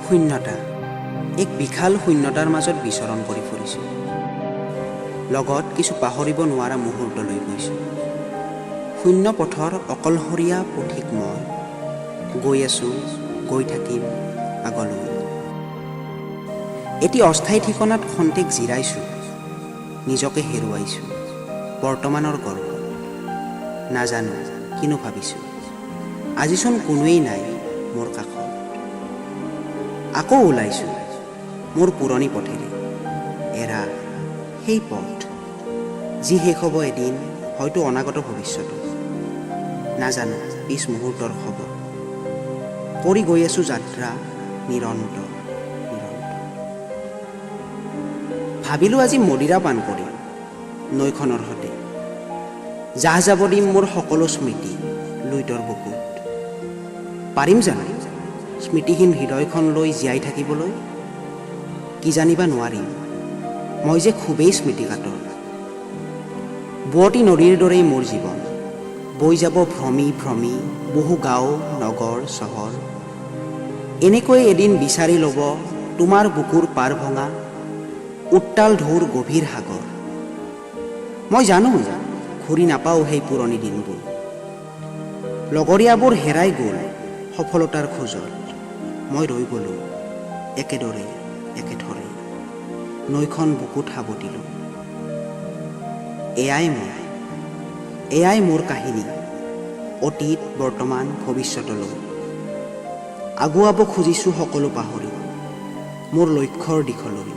শূন্যতা, এক বিশাল শূন্যতাৰ মাজত বিচৰণ কৰি ফুৰিছোঁ। লগত কিছু পাহৰিব নোৱাৰা মুহূৰ্ত লৈ গৈছোঁ। শূন্য পথৰ অকলশৰীয়া পথিক মই, গৈ আছোঁ, গৈ থাকিম আগলৈ। এটি অস্থায়ী ঠিকনাত খন্তেক জিৰাইছোঁ, নিজকে হেৰুৱাইছোঁ বৰ্তমানৰ গৰ্ভত। নাজানো কিনো ভাবিছোঁ, আজিচোন কোনোৱেই নাই মোৰ কাষত। আকৌ ওলাইছোঁ মোৰ পুৰণি পথেৰে, এৰা সেই পথ যি শেষ হ'ব এদিন, হয়তো অনাগত ভৱিষ্যতত। নাজানো পিছ মুহূৰ্তৰ খবৰ, কৰি গৈ আছোঁ যাত্ৰা নিৰন্তৰ। ভাবিলোঁ আজি মদিৰা পান কৰিম নৈখনৰ সতে, জাহ যাব দিম মোৰ সকলো স্মৃতি লুইতৰ বুকুত। পাৰিম জানো স্মৃতিহীন হৃদয়খন লৈ জীয়াই থাকিবলৈ? কি জানিবা নোৱাৰিম, মই যে খুবেই স্মৃতিকাতৰ। বুৱতী নদীৰ দৰেই মোৰ জীৱন, বৈ যাব ভ্ৰমি ভ্ৰমি বহু গাঁও নগৰ চহৰ। এনেকৈ এদিন বিচাৰি ল'ব তোমাৰ বুকুৰ পাৰ ভঙা উত্তাল ঢৌৰ গভীৰ সাগৰ। মই জানো ঘূৰি নাপাওঁ সেই পুৰণি দিনবোৰ। লগৰীয়াবোৰ হেৰাই গ'ল সফলতাৰ খোজত, মই ৰৈ গ'লোঁ একেদৰে একেথৰে, নৈখন বুকুত সাৱটিলোঁ। এয়াই মোৰ কাহিনী, অতীত বৰ্তমান ভৱিষ্যতলৈ। আগুৱাব খুজিছোঁ সকলো পাহৰি, মোৰ লক্ষ্যৰ দিশলৈ।